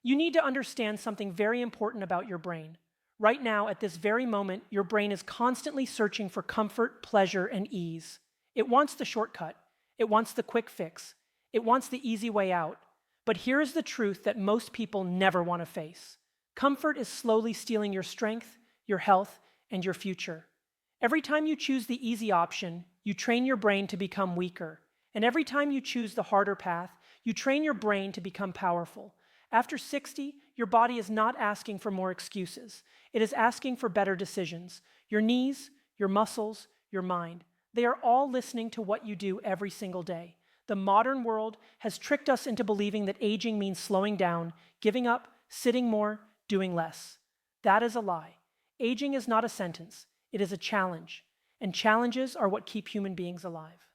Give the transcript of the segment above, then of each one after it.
You need to understand something very important about your brain. Right now, at this very moment, your brain is constantly searching for comfort, pleasure, and ease. It wants the shortcut. It wants the quick fix. It wants the easy way out. But here is the truth that most people never want to face. Comfort is slowly stealing your strength, your health, and your future. Every time you choose the easy option, you train your brain to become weaker. And every time you choose the harder path, you train your brain to become powerful. After 60, your body is not asking for more excuses. It is asking for better decisions. Your knees, your muscles, your mind, they are all listening to what you do every single day. The modern world has tricked us into believing that aging means slowing down, giving up, sitting more, doing less. That is a lie. Aging is not a sentence. It is a challenge. And challenges are what keep human beings alive.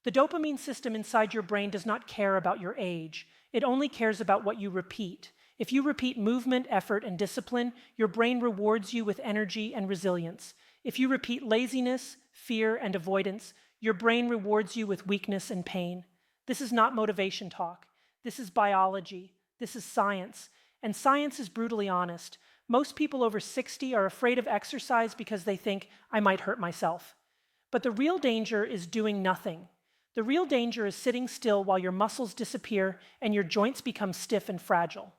The dopamine system inside your brain does not care about your age. It only cares about what you repeat. If you repeat movement, effort, and discipline, your brain rewards you with energy and resilience. If you repeat laziness, fear, and avoidance, your brain rewards you with weakness and pain. This is not motivation talk. This is biology. This is science. And science is brutally honest. Most people over 60 are afraid of exercise because they think, I might hurt myself. But the real danger is doing nothing. The real danger is sitting still while your muscles disappear and your joints become stiff and fragile.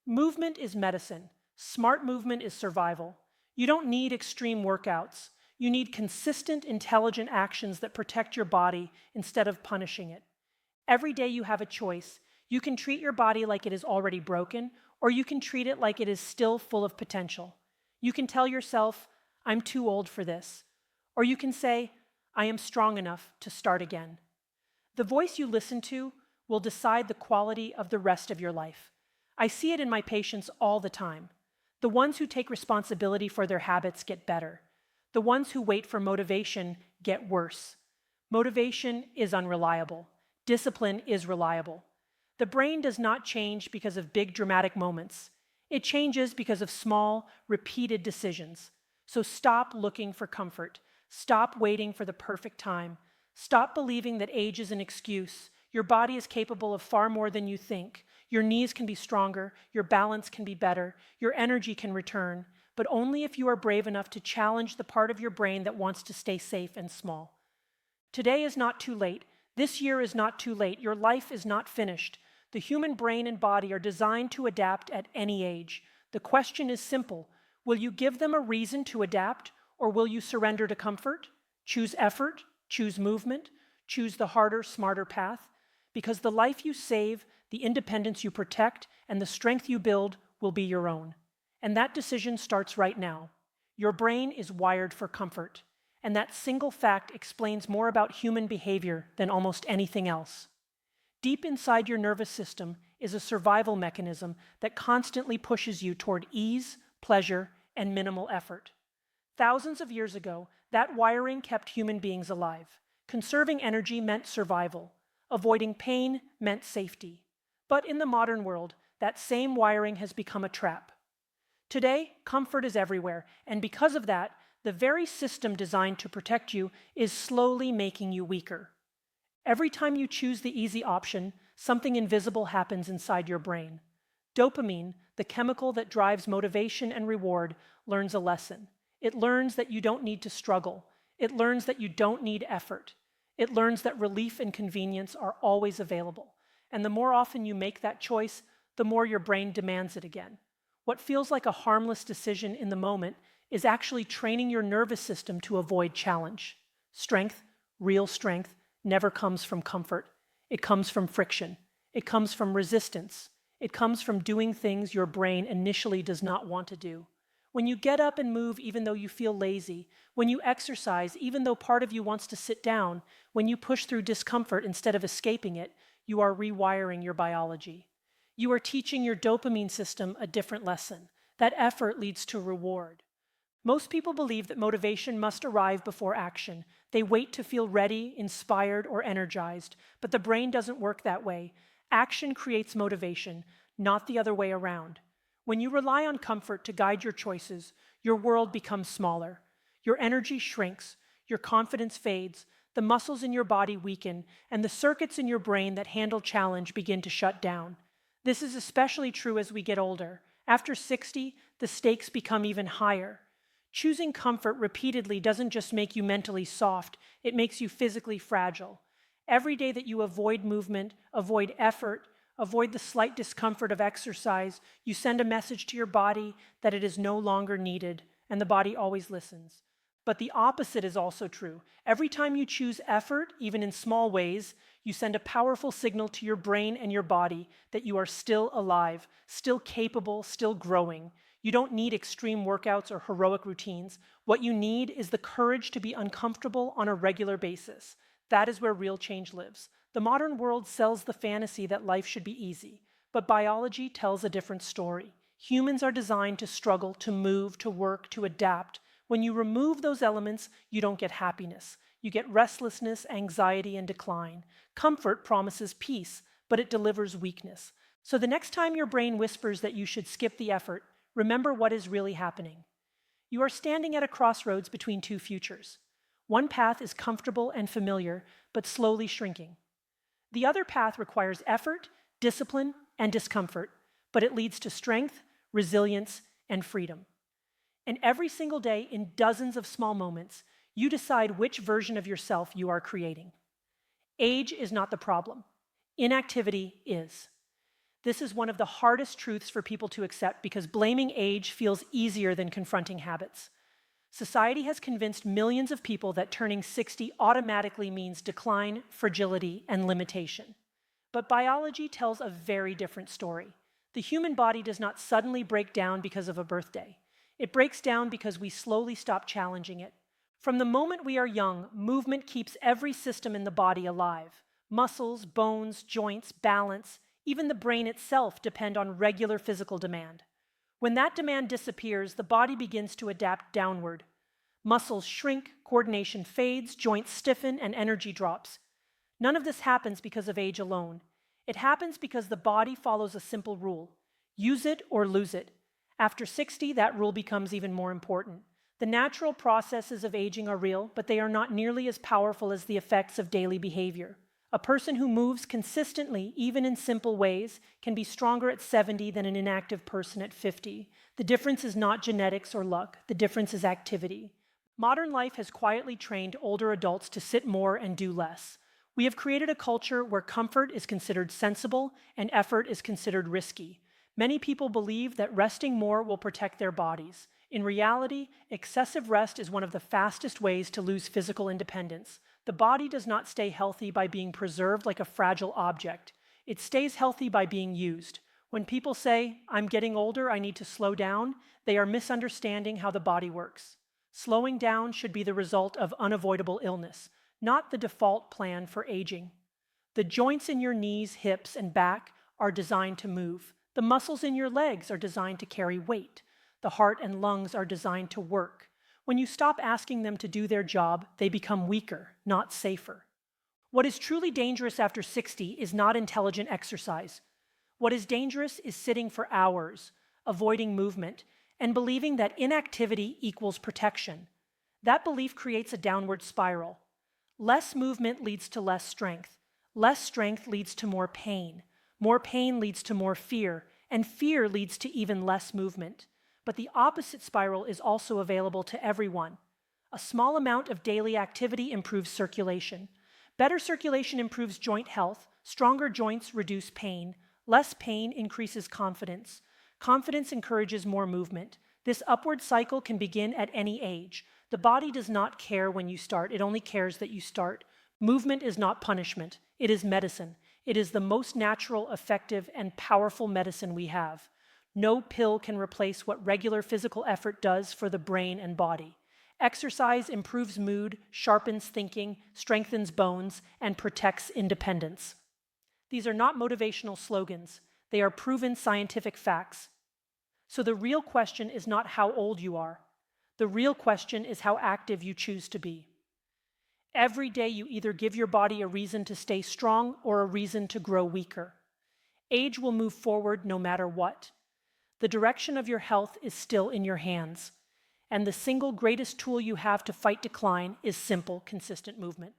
Movement is medicine. Smart movement is survival. You don't need extreme workouts. You need consistent, intelligent actions that protect your body instead of punishing it. Every day you have a choice. You can treat your body like it is already broken, or you can treat it like it is still full of potential. You can tell yourself, I'm too old for this. Or you can say, I am strong enough to start again. The voice you listen to will decide the quality of the rest of your life. I see it in my patients all the time. The ones who take responsibility for their habits get better. The ones who wait for motivation get worse. Motivation is unreliable. Discipline is reliable. The brain does not change because of big dramatic moments. It changes because of small, repeated decisions. So stop looking for comfort. Stop waiting for the perfect time. Stop believing that age is an excuse. Your body is capable of far more than you think. Your knees can be stronger. Your balance can be better. Your energy can return. But only if you are brave enough to challenge the part of your brain that wants to stay safe and small. Today is not too late. This year is not too late. Your life is not finished. The human brain and body are designed to adapt at any age. The question is simple. Will you give them a reason to adapt, or will you surrender to comfort? Choose effort, choose movement, choose the harder, smarter path, because the life you save, the independence you protect, and the strength you build will be your own. And that decision starts right now. Your brain is wired for comfort, and that single fact explains more about human behavior than almost anything else. Deep inside your nervous system is a survival mechanism that constantly pushes you toward ease, pleasure, and minimal effort. Thousands of years ago, that wiring kept human beings alive. Conserving energy meant survival. Avoiding pain meant safety. But in the modern world, that same wiring has become a trap. Today, comfort is everywhere, and because of that, the very system designed to protect you is slowly making you weaker. Every time you choose the easy option, something invisible happens inside your brain. Dopamine, the chemical that drives motivation and reward, learns a lesson. It learns that you don't need to struggle. It learns that you don't need effort. It learns that relief and convenience are always available. And the more often you make that choice, the more your brain demands it again. What feels like a harmless decision in the moment is actually training your nervous system to avoid challenge. Strength, real strength, never comes from comfort. It comes from friction. It comes from resistance. It comes from doing things your brain initially does not want to do. When you get up and move even though you feel lazy, when you exercise even though part of you wants to sit down, when you push through discomfort instead of escaping it, you are rewiring your biology. You are teaching your dopamine system a different lesson. That effort leads to reward. Most people believe that motivation must arrive before action. They wait to feel ready, inspired, or energized, but the brain doesn't work that way. Action creates motivation, not the other way around. When you rely on comfort to guide your choices, your world becomes smaller. Your energy shrinks, your confidence fades, the muscles in your body weaken, and the circuits in your brain that handle challenge begin to shut down. This is especially true as we get older. After 60, the stakes become even higher. Choosing comfort repeatedly doesn't just make you mentally soft, it makes you physically fragile. Every day that you avoid movement, avoid effort, avoid the slight discomfort of exercise, you send a message to your body that it is no longer needed, and the body always listens. But the opposite is also true. Every time you choose effort, even in small ways, you send a powerful signal to your brain and your body that you are still alive, still capable, still growing. You don't need extreme workouts or heroic routines. What you need is the courage to be uncomfortable on a regular basis. That is where real change lives. The modern world sells the fantasy that life should be easy, but biology tells a different story. Humans are designed to struggle, to move, to work, to adapt. When you remove those elements, you don't get happiness. You get restlessness, anxiety, and decline. Comfort promises peace, but it delivers weakness. So the next time your brain whispers that you should skip the effort, remember what is really happening. You are standing at a crossroads between two futures. One path is comfortable and familiar, but slowly shrinking. The other path requires effort, discipline, and discomfort, but it leads to strength, resilience, and freedom. And every single day, in dozens of small moments, you decide which version of yourself you are creating. Age is not the problem. Inactivity is. This is one of the hardest truths for people to accept because blaming age feels easier than confronting habits. Society has convinced millions of people that turning 60 automatically means decline, fragility, and limitation. But biology tells a very different story. The human body does not suddenly break down because of a birthday. It breaks down because we slowly stop challenging it. From the moment we are young, movement keeps every system in the body alive. Muscles, bones, joints, balance, even the brain itself depend on regular physical demand. When that demand disappears, the body begins to adapt downward. Muscles shrink, coordination fades, joints stiffen, and energy drops. None of this happens because of age alone. It happens because the body follows a simple rule: use it or lose it. After 60, that rule becomes even more important. The natural processes of aging are real, but they are not nearly as powerful as the effects of daily behavior. A person who moves consistently, even in simple ways, can be stronger at 70 than an inactive person at 50. The difference is not genetics or luck. The difference is activity. Modern life has quietly trained older adults to sit more and do less. We have created a culture where comfort is considered sensible and effort is considered risky. Many people believe that resting more will protect their bodies. In reality, excessive rest is one of the fastest ways to lose physical independence. The body does not stay healthy by being preserved like a fragile object. It stays healthy by being used. When people say, "I'm getting older, I need to slow down," they are misunderstanding how the body works. Slowing down should be the result of unavoidable illness, not the default plan for aging. The joints in your knees, hips, and back are designed to move. The muscles in your legs are designed to carry weight. The heart and lungs are designed to work. When you stop asking them to do their job, they become weaker, not safer. What is truly dangerous after 60 is not intelligent exercise. What is dangerous is sitting for hours, avoiding movement, and believing that inactivity equals protection. That belief creates a downward spiral. Less movement leads to less strength. Less strength leads to more pain. More pain leads to more fear, and fear leads to even less movement. But the opposite spiral is also available to everyone. A small amount of daily activity improves circulation. Better circulation improves joint health. Stronger joints reduce pain. Less pain increases confidence. Confidence encourages more movement. This upward cycle can begin at any age. The body does not care when you start. It only cares that you start. Movement is not punishment. It is medicine. It is the most natural, effective, and powerful medicine we have. No pill can replace what regular physical effort does for the brain and body. Exercise improves mood, sharpens thinking, strengthens bones, and protects independence. These are not motivational slogans. They are proven scientific facts. So the real question is not how old you are. The real question is how active you choose to be. Every day you either give your body a reason to stay strong or a reason to grow weaker. Age will move forward no matter what. The direction of your health is still in your hands. And the single greatest tool you have to fight decline is simple, consistent movement.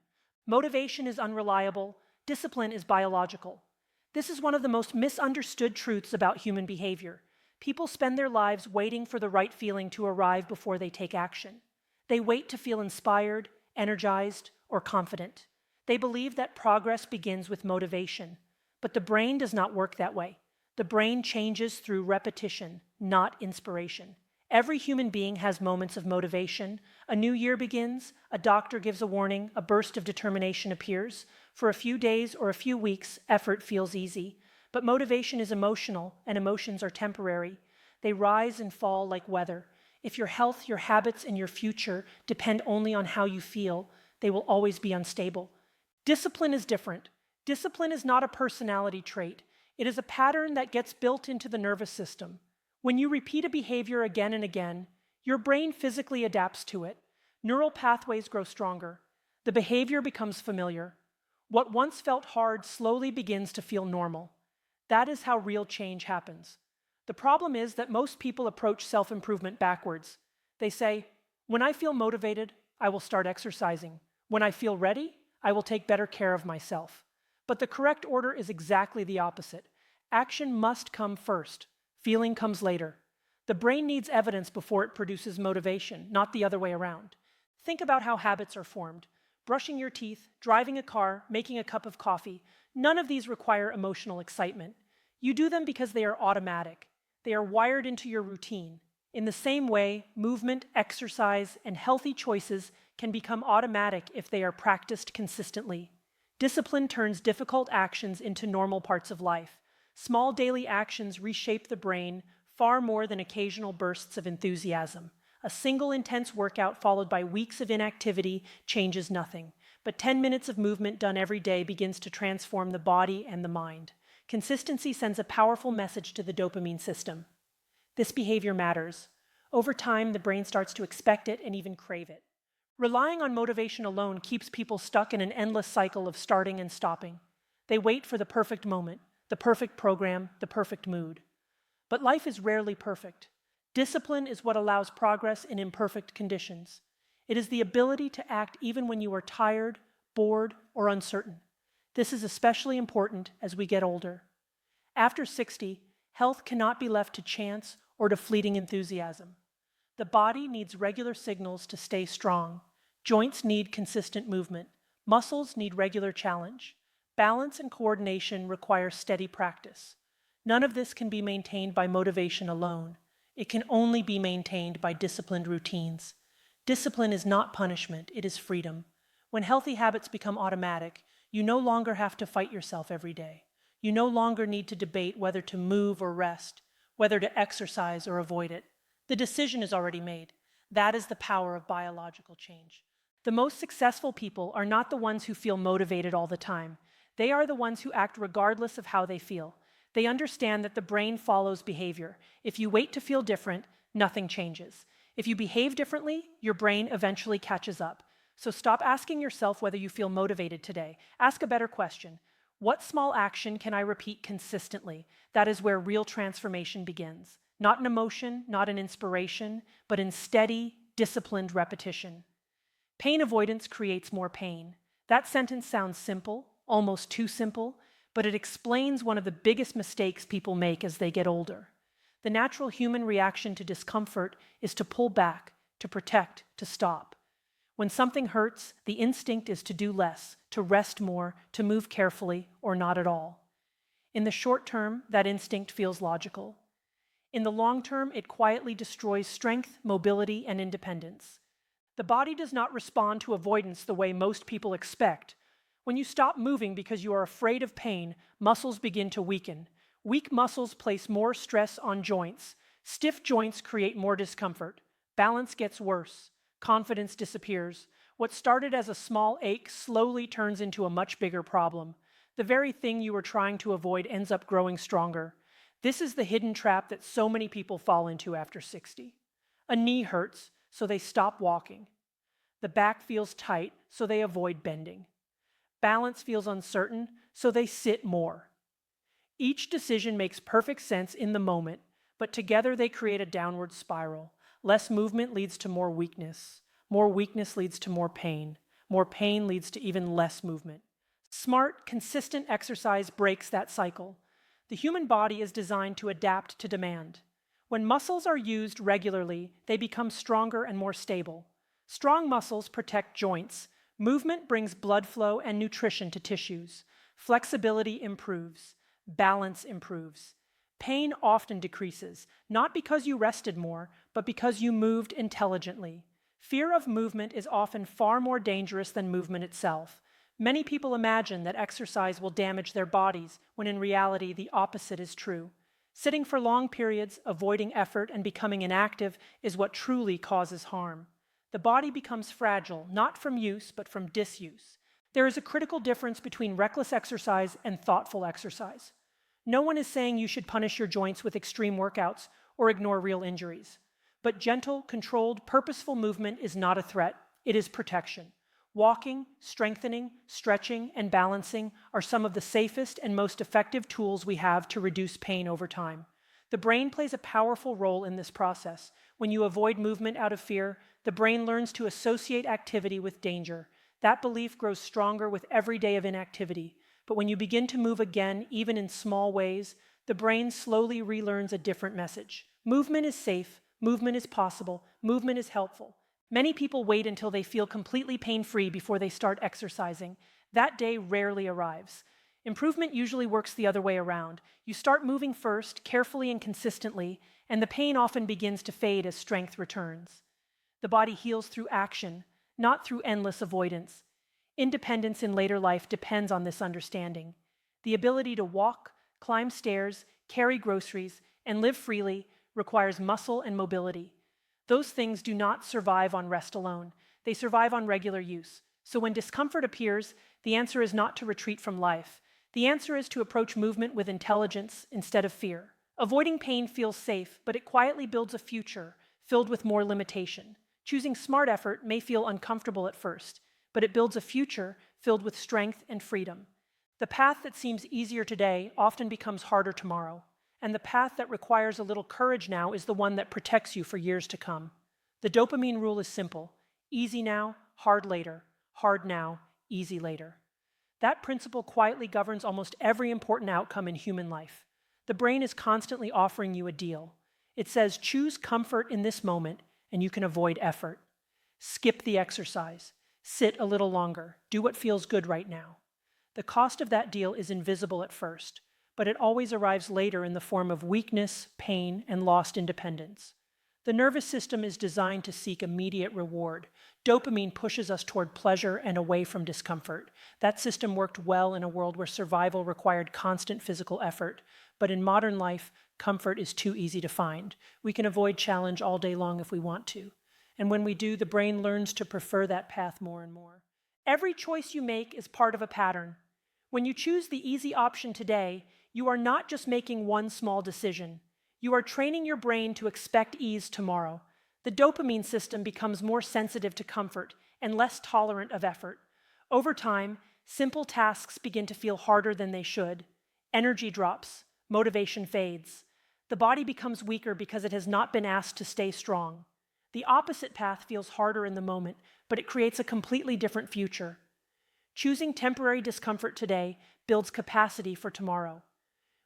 Motivation is unreliable. Discipline is biological. This is one of the most misunderstood truths about human behavior. People spend their lives waiting for the right feeling to arrive before they take action. They wait to feel inspired, energized, or confident. They believe that progress begins with motivation. But the brain does not work that way. The brain changes through repetition, not inspiration. Every human being has moments of motivation. A new year begins, a doctor gives a warning, a burst of determination appears. For a few days or a few weeks, effort feels easy. But motivation is emotional, and emotions are temporary. They rise and fall like weather. If your health, your habits, and your future depend only on how you feel, they will always be unstable. Discipline is different. Discipline is not a personality trait. It is a pattern that gets built into the nervous system. When you repeat a behavior again and again, your brain physically adapts to it. Neural pathways grow stronger. The behavior becomes familiar. What once felt hard slowly begins to feel normal. That is how real change happens. The problem is that most people approach self-improvement backwards. They say, when I feel motivated, I will start exercising. When I feel ready, I will take better care of myself. But the correct order is exactly the opposite. Action must come first. Feeling comes later. The brain needs evidence before it produces motivation, not the other way around. Think about how habits are formed. Brushing your teeth, driving a car, making a cup of coffee, none of these require emotional excitement. You do them because they are automatic. They are wired into your routine. In the same way, movement, exercise, and healthy choices can become automatic if they are practiced consistently. Discipline turns difficult actions into normal parts of life. Small daily actions reshape the brain far more than occasional bursts of enthusiasm. A single intense workout followed by weeks of inactivity changes nothing, but 10 minutes of movement done every day begins to transform the body and the mind. Consistency sends a powerful message to the dopamine system. This behavior matters. Over time, the brain starts to expect it and even crave it. Relying on motivation alone keeps people stuck in an endless cycle of starting and stopping. They wait for the perfect moment, the perfect program, the perfect mood. But life is rarely perfect. Discipline is what allows progress in imperfect conditions. It is the ability to act even when you are tired, bored, or uncertain. This is especially important as we get older. After 60, health cannot be left to chance or to fleeting enthusiasm. The body needs regular signals to stay strong. Joints need consistent movement. Muscles need regular challenge. Balance and coordination require steady practice. None of this can be maintained by motivation alone. It can only be maintained by disciplined routines. Discipline is not punishment, it is freedom. When healthy habits become automatic, you no longer have to fight yourself every day. You no longer need to debate whether to move or rest, whether to exercise or avoid it. The decision is already made. That is the power of biological change. The most successful people are not the ones who feel motivated all the time. They are the ones who act regardless of how they feel. They understand that the brain follows behavior. If you wait to feel different, nothing changes. If you behave differently, your brain eventually catches up. So stop asking yourself whether you feel motivated today. Ask a better question. What small action can I repeat consistently? That is where real transformation begins. Not in emotion, not in inspiration, but in steady, disciplined repetition. Pain avoidance creates more pain. That sentence sounds simple, almost too simple, but it explains one of the biggest mistakes people make as they get older. The natural human reaction to discomfort is to pull back, to protect, to stop. When something hurts, the instinct is to do less, to rest more, to move carefully, or not at all. In the short term, that instinct feels logical. In the long term, it quietly destroys strength, mobility, and independence. The body does not respond to avoidance the way most people expect. When you stop moving because you are afraid of pain, muscles begin to weaken. Weak muscles place more stress on joints. Stiff joints create more discomfort. Balance gets worse. Confidence disappears. What started as a small ache slowly turns into a much bigger problem. The very thing you were trying to avoid ends up growing stronger. This is the hidden trap that so many people fall into after 60. A knee hurts, so they stop walking. The back feels tight, so they avoid bending. Balance feels uncertain, so they sit more. Each decision makes perfect sense in the moment, but together they create a downward spiral. Less movement leads to more weakness. More weakness leads to more pain. More pain leads to even less movement. Smart, consistent exercise breaks that cycle. The human body is designed to adapt to demand. When muscles are used regularly, they become stronger and more stable. Strong muscles protect joints. Movement brings blood flow and nutrition to tissues. Flexibility improves. Balance improves. Pain often decreases, not because you rested more, but because you moved intelligently. Fear of movement is often far more dangerous than movement itself. Many people imagine that exercise will damage their bodies, when in reality the opposite is true. Sitting for long periods, avoiding effort, and becoming inactive is what truly causes harm. The body becomes fragile, not from use, but from disuse. There is a critical difference between reckless exercise and thoughtful exercise. No one is saying you should punish your joints with extreme workouts or ignore real injuries. But gentle, controlled, purposeful movement is not a threat, it is protection. Walking, strengthening, stretching, and balancing are some of the safest and most effective tools we have to reduce pain over time. The brain plays a powerful role in this process. When you avoid movement out of fear, the brain learns to associate activity with danger. That belief grows stronger with every day of inactivity. But when you begin to move again, even in small ways, the brain slowly relearns a different message. Movement is safe, movement is possible, movement is helpful. Many people wait until they feel completely pain-free before they start exercising. That day rarely arrives. Improvement usually works the other way around. You start moving first, carefully and consistently, and the pain often begins to fade as strength returns. The body heals through action, not through endless avoidance. Independence in later life depends on this understanding. The ability to walk, climb stairs, carry groceries, and live freely requires muscle and mobility. Those things do not survive on rest alone. They survive on regular use. So when discomfort appears, the answer is not to retreat from life. The answer is to approach movement with intelligence instead of fear. Avoiding pain feels safe, but it quietly builds a future filled with more limitation. Choosing smart effort may feel uncomfortable at first, but it builds a future filled with strength and freedom. The path that seems easier today often becomes harder tomorrow. And the path that requires a little courage now is the one that protects you for years to come. The dopamine rule is simple: easy now, hard later; hard now, easy later. That principle quietly governs almost every important outcome in human life. The brain is constantly offering you a deal. It says, choose comfort in this moment, and you can avoid effort. Skip the exercise. Sit a little longer. Do what feels good right now. The cost of that deal is invisible at first, but it always arrives later in the form of weakness, pain, and lost independence. The nervous system is designed to seek immediate reward. Dopamine pushes us toward pleasure and away from discomfort. That system worked well in a world where survival required constant physical effort. But in modern life, comfort is too easy to find. We can avoid challenge all day long if we want to. And when we do, the brain learns to prefer that path more and more. Every choice you make is part of a pattern. When you choose the easy option today, you are not just making one small decision. You are training your brain to expect ease tomorrow. The dopamine system becomes more sensitive to comfort and less tolerant of effort. Over time, simple tasks begin to feel harder than they should. Energy drops, motivation fades. The body becomes weaker because it has not been asked to stay strong. The opposite path feels harder in the moment, but it creates a completely different future. Choosing temporary discomfort today builds capacity for tomorrow.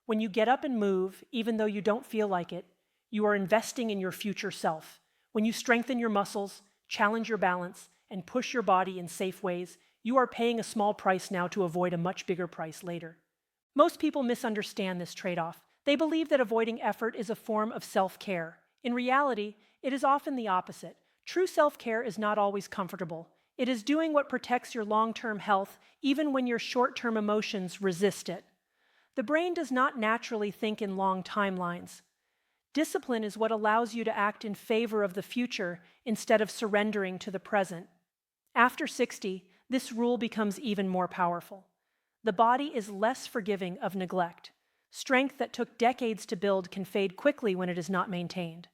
When you get up and move, even though you don't feel like it, you are investing in your future self. When you strengthen your muscles, challenge your balance, and push your body in safe ways, you are paying a small price now to avoid a much bigger price later. Most people misunderstand this trade-off. They believe that avoiding effort is a form of self-care. In reality, it is often the opposite. True self-care is not always comfortable. It is doing what protects your long-term health, even when your short-term emotions resist it. The brain does not naturally think in long timelines. Discipline is what allows you to act in favor of the future instead of surrendering to the present. After 60, this rule becomes even more powerful. The body is less forgiving of neglect. Strength that took decades to build can fade quickly when it is not maintained.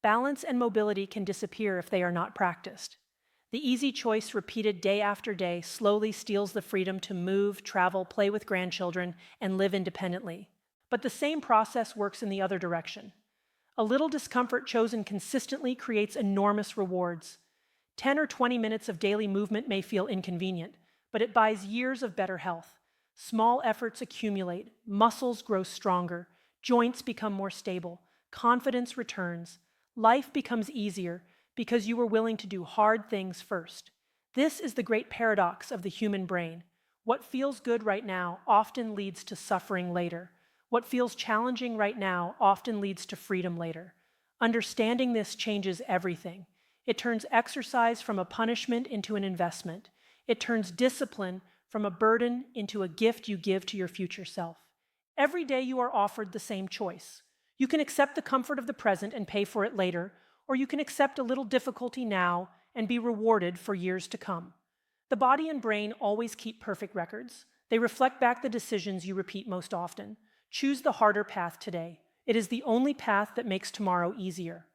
Balance and mobility can disappear if they are not practiced. The easy choice repeated day after day slowly steals the freedom to move, travel, play with grandchildren, and live independently. But the same process works in the other direction. A little discomfort chosen consistently creates enormous rewards. 10 or 20 minutes of daily movement may feel inconvenient, but it buys years of better health. Small efforts accumulate, muscles grow stronger, joints become more stable, confidence returns, life becomes easier because you were willing to do hard things first. This is the great paradox of the human brain. What feels good right now often leads to suffering later. What feels challenging right now often leads to freedom later. Understanding this changes everything. It turns exercise from a punishment into an investment. It turns discipline from a burden into a gift you give to your future self. Every day you are offered the same choice. You can accept the comfort of the present and pay for it later, or you can accept a little difficulty now and be rewarded for years to come. The body and brain always keep perfect records. They reflect back the decisions you repeat most often. Choose the harder path today. It is the only path that makes tomorrow easier.